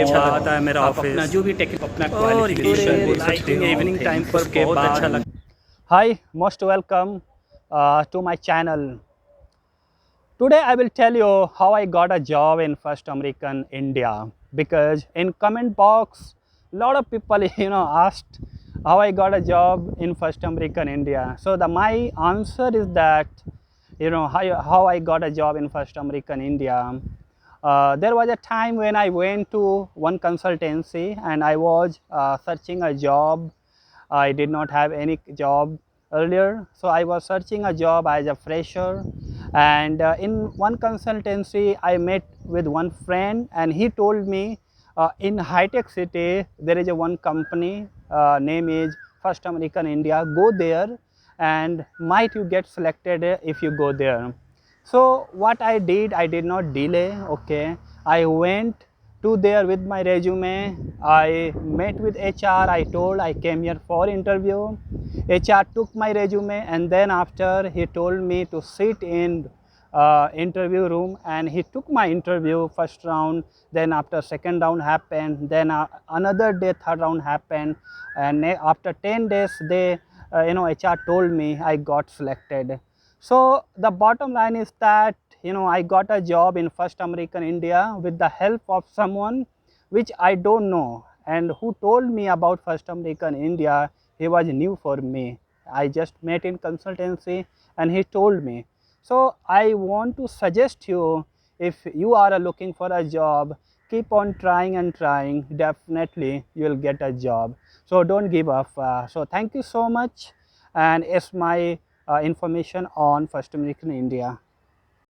अच्छा लगता है मेरा ऑफिस, अपना जो भी टेक अपना क्वालिफिकेशन बोल सकते हो, इवनिंग टाइम पर बहुत अच्छा लगता है। Hi, most welcome to my channel. Today I will tell you how I got a job in First American India, because in comment box lot of people asked how I got a job in First American India. So my answer is that how I got a job in First American India. There was a time when I went to one consultancy and I was searching a job. I did not have any job earlier, so I was searching a job as a fresher. And in one consultancy I met with one friend, and he told me in high-tech city there is a one company, name is First American India. Go there and might you get selected if you go there. So what I did, I did not delay. Okay, I went to there with my resume. I met with HR. I told I came here for interview. HR took my resume, and then after he told me to sit in interview room, and he took my interview first round. Then after second round happened, then another day third round happened, and after 10 days they HR told me I got selected. So the bottom line is that I got a job in First American India with the help of someone which I don't know, and who told me about First American India. He was new for me. I just met in consultancy and he told me. So I want to suggest you, if you are looking for a job, keep on trying and trying. Definitely you will get a job. So don't give up. So thank you so much, and it's my information on First American India.